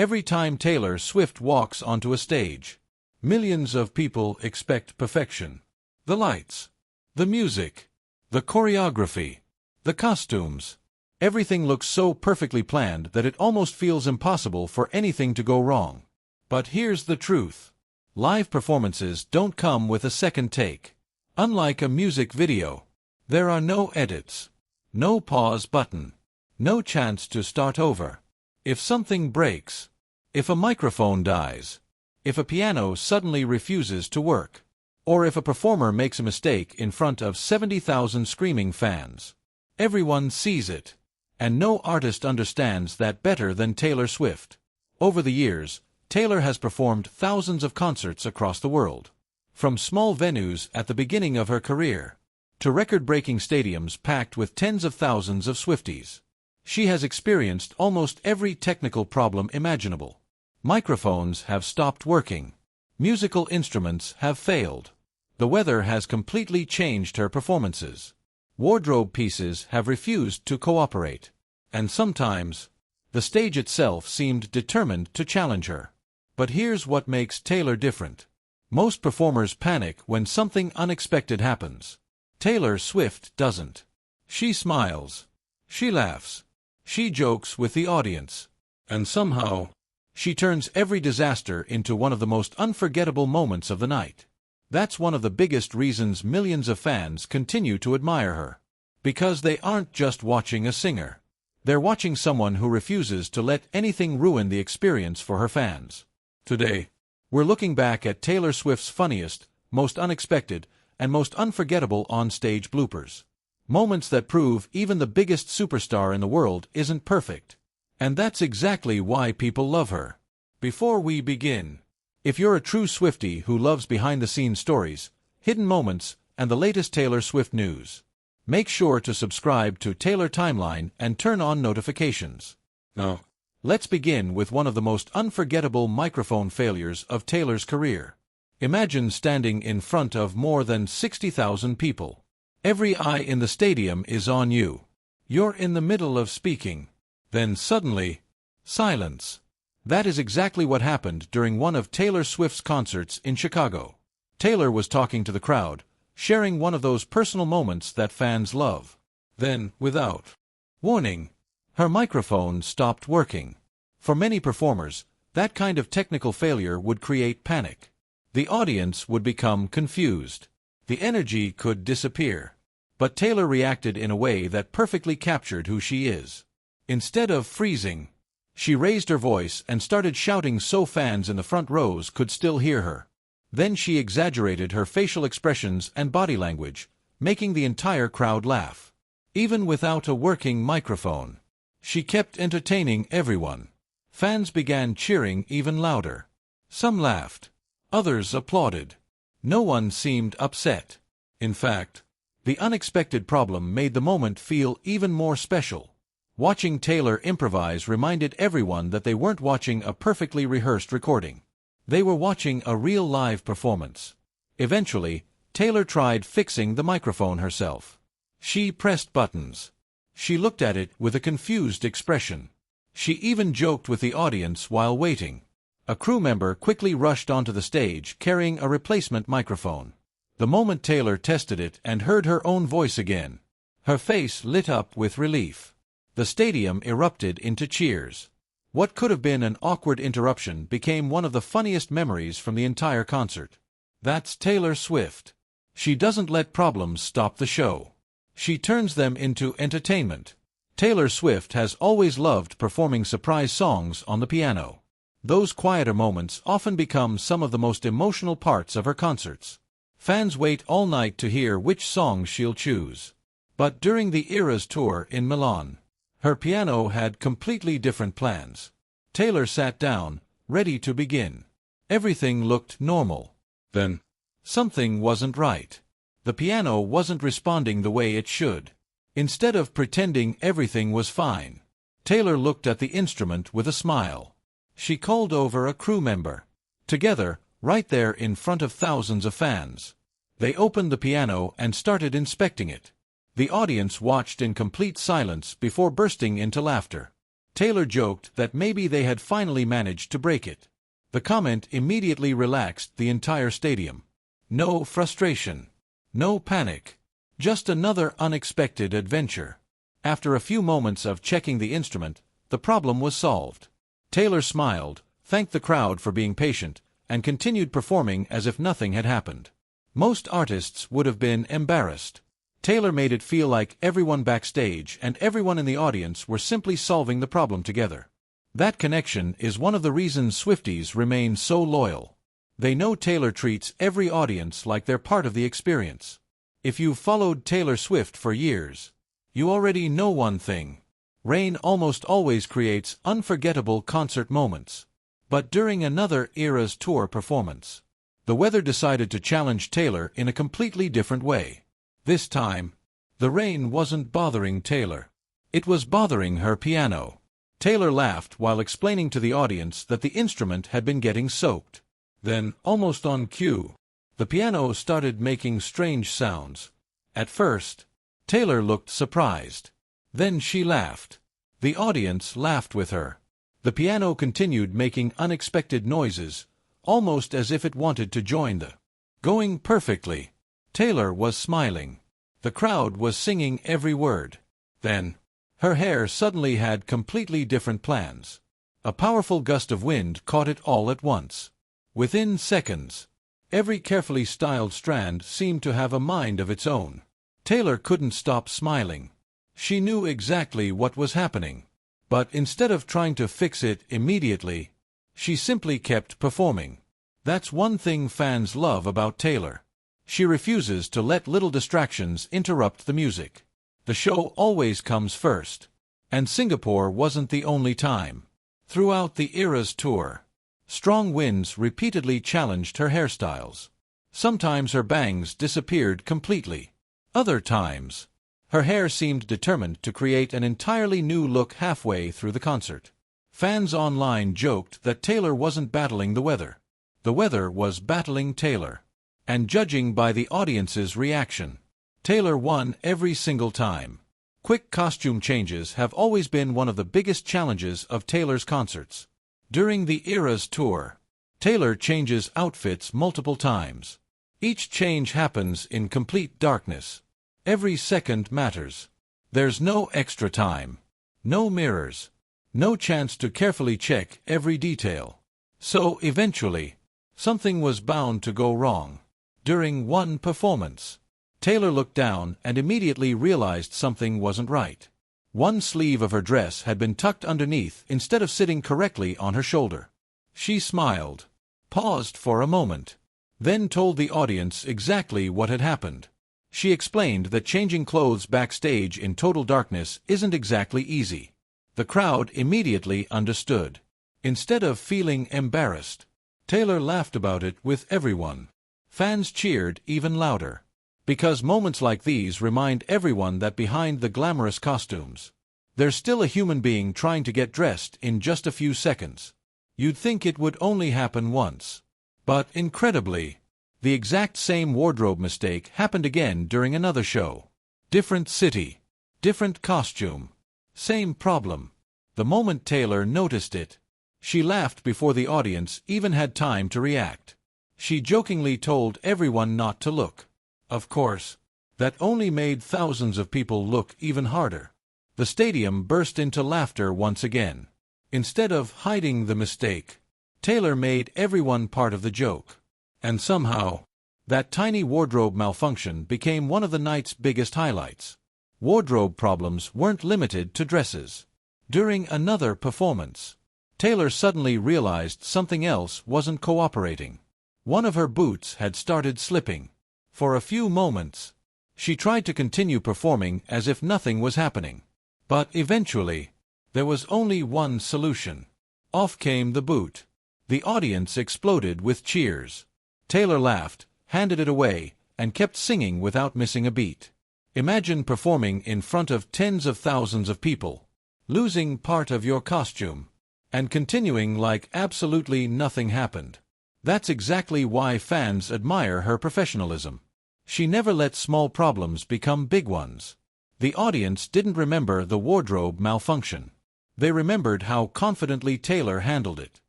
Every time Taylor Swift walks onto a stage, millions of people expect perfection. The lights, the music, the choreography, the costumes. Everything looks so perfectly planned that it almost feels impossible for anything to go wrong. But here's the truth. Live performances don't come with a second take. Unlike a music video, there are no edits, no pause button, no chance to start over. If something breaks, if a microphone dies, if a piano suddenly refuses to work, or if a performer makes a mistake in front of 70,000 screaming fans, everyone sees it, and no artist understands that better than Taylor Swift. Over the years, Taylor has performed thousands of concerts across the world. From small venues at the beginning of her career, to record-breaking stadiums packed with tens of thousands of Swifties. She has experienced almost every technical problem imaginable. Microphones have stopped working. Musical instruments have failed. The weather has completely changed her performances. Wardrobe pieces have refused to cooperate. And sometimes, the stage itself seemed determined to challenge her. But here's what makes Taylor different. Most performers panic when something unexpected happens. Taylor Swift doesn't. She smiles. She laughs. She jokes with the audience. And somehow, she turns every disaster into one of the most unforgettable moments of the night. That's one of the biggest reasons millions of fans continue to admire her. Because they aren't just watching a singer. They're watching someone who refuses to let anything ruin the experience for her fans. Today, we're looking back at Taylor Swift's funniest, most unexpected, and most unforgettable on-stage bloopers. Moments that prove even the biggest superstar in the world isn't perfect. And that's exactly why people love her. Before we begin, if you're a true Swiftie who loves behind-the-scenes stories, hidden moments, and the latest Taylor Swift news, make sure to subscribe to Taylor Timeline and turn on notifications. Now, let's begin with one of the most unforgettable microphone failures of Taylor's career. Imagine standing in front of more than 60,000 people. Every eye in the stadium is on you. You're in the middle of speaking. Then suddenly, silence. That is exactly what happened during one of Taylor Swift's concerts in Chicago. Taylor was talking to the crowd, sharing one of those personal moments that fans love. Then, without warning, her microphone stopped working. For many performers, that kind of technical failure would create panic. The audience would become confused. The energy could disappear. But Taylor reacted in a way that perfectly captured who she is. Instead of freezing, she raised her voice and started shouting so fans in the front rows could still hear her. Then she exaggerated her facial expressions and body language, making the entire crowd laugh. Even without a working microphone, she kept entertaining everyone. Fans began cheering even louder. Some laughed. Others applauded. No one seemed upset. In fact, the unexpected problem made the moment feel even more special. Watching Taylor improvise reminded everyone that they weren't watching a perfectly rehearsed recording. They were watching a real live performance. Eventually, Taylor tried fixing the microphone herself. She pressed buttons. She looked at it with a confused expression. She even joked with the audience while waiting. A crew member quickly rushed onto the stage carrying a replacement microphone. The moment Taylor tested it and heard her own voice again, her face lit up with relief. The stadium erupted into cheers. What could have been an awkward interruption became one of the funniest memories from the entire concert. That's Taylor Swift. She doesn't let problems stop the show. She turns them into entertainment. Taylor Swift has always loved performing surprise songs on the piano. Those quieter moments often become some of the most emotional parts of her concerts. Fans wait all night to hear which song she'll choose. But during the Eras tour in Milan, her piano had completely different plans. Taylor sat down, ready to begin. Everything looked normal. Then, something wasn't right. The piano wasn't responding the way it should. Instead of pretending everything was fine, Taylor looked at the instrument with a smile. She called over a crew member. Together, right there in front of thousands of fans, they opened the piano and started inspecting it. The audience watched in complete silence before bursting into laughter. Taylor joked that maybe they had finally managed to break it. The comment immediately relaxed the entire stadium. No frustration. No panic. Just another unexpected adventure. After a few moments of checking the instrument, the problem was solved. Taylor smiled, thanked the crowd for being patient, and continued performing as if nothing had happened. Most artists would have been embarrassed. Taylor made it feel like everyone backstage and everyone in the audience were simply solving the problem together. That connection is one of the reasons Swifties remain so loyal. They know Taylor treats every audience like they're part of the experience. If you've followed Taylor Swift for years, you already know one thing. Rain almost always creates unforgettable concert moments. But during another Eras Tour performance, the weather decided to challenge Taylor in a completely different way. This time, the rain wasn't bothering Taylor. It was bothering her piano. Taylor laughed while explaining to the audience that the instrument had been getting soaked. Then, almost on cue, the piano started making strange sounds. At first, Taylor looked surprised. Then she laughed. The audience laughed with her. The piano continued making unexpected noises, almost as if it wanted to join the going perfectly. Taylor was smiling. The crowd was singing every word. Then, her hair suddenly had completely different plans. A powerful gust of wind caught it all at once. Within seconds, every carefully styled strand seemed to have a mind of its own. Taylor couldn't stop smiling. She knew exactly what was happening. But instead of trying to fix it immediately, she simply kept performing. That's one thing fans love about Taylor. She refuses to let little distractions interrupt the music. The show always comes first. And Singapore wasn't the only time. Throughout the Eras Tour, strong winds repeatedly challenged her hairstyles. Sometimes her bangs disappeared completely. Other times, her hair seemed determined to create an entirely new look halfway through the concert. Fans online joked that Taylor wasn't battling the weather. The weather was battling Taylor. And judging by the audience's reaction, Taylor won every single time. Quick costume changes have always been one of the biggest challenges of Taylor's concerts. During the Eras Tour, Taylor changes outfits multiple times. Each change happens in complete darkness. Every second matters. There's no extra time. No mirrors. No chance to carefully check every detail. So eventually, something was bound to go wrong. During one performance, Taylor looked down and immediately realized something wasn't right. One sleeve of her dress had been tucked underneath instead of sitting correctly on her shoulder. She smiled, paused for a moment, then told the audience exactly what had happened. She explained that changing clothes backstage in total darkness isn't exactly easy. The crowd immediately understood. Instead of feeling embarrassed, Taylor laughed about it with everyone. Fans cheered even louder. Because moments like these remind everyone that behind the glamorous costumes, there's still a human being trying to get dressed in just a few seconds. You'd think it would only happen once. But incredibly, the exact same wardrobe mistake happened again during another show. Different city, different costume, same problem. The moment Taylor noticed it, she laughed before the audience even had time to react. She jokingly told everyone not to look. Of course, that only made thousands of people look even harder. The stadium burst into laughter once again. Instead of hiding the mistake, Taylor made everyone part of the joke. And somehow, that tiny wardrobe malfunction became one of the night's biggest highlights. Wardrobe problems weren't limited to dresses. During another performance, Taylor suddenly realized something else wasn't cooperating. One of her boots had started slipping. For a few moments, she tried to continue performing as if nothing was happening. But eventually, there was only one solution. Off came the boot. The audience exploded with cheers. Taylor laughed, handed it away, and kept singing without missing a beat. Imagine performing in front of tens of thousands of people, losing part of your costume, and continuing like absolutely nothing happened. That's exactly why fans admire her professionalism. She never let small problems become big ones. The audience didn't remember the wardrobe malfunction. They remembered how confidently Taylor handled it.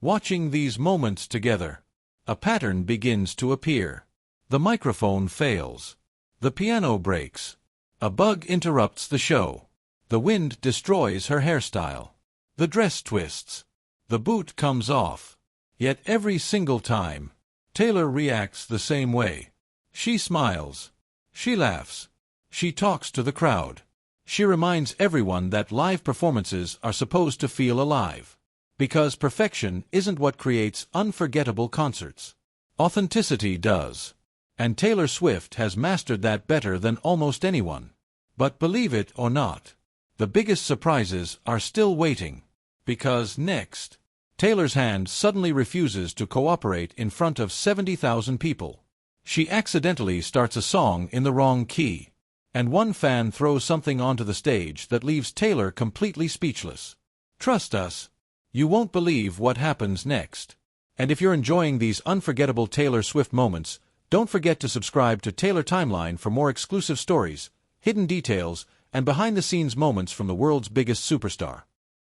Watching these moments together, a pattern begins to appear. The microphone fails. The piano breaks. A bug interrupts the show. The wind destroys her hairstyle. The dress twists. The boot comes off. Yet every single time, Taylor reacts the same way. She smiles. She laughs. She talks to the crowd. She reminds everyone that live performances are supposed to feel alive. Because perfection isn't what creates unforgettable concerts. Authenticity does. And Taylor Swift has mastered that better than almost anyone. But believe it or not, the biggest surprises are still waiting. Because next, Taylor's hand suddenly refuses to cooperate in front of 70,000 people. She accidentally starts a song in the wrong key. And one fan throws something onto the stage that leaves Taylor completely speechless. Trust us, you won't believe what happens next. And if you're enjoying these unforgettable Taylor Swift moments, don't forget to subscribe to Taylor Timeline for more exclusive stories, hidden details, and behind-the-scenes moments from the world's biggest superstar.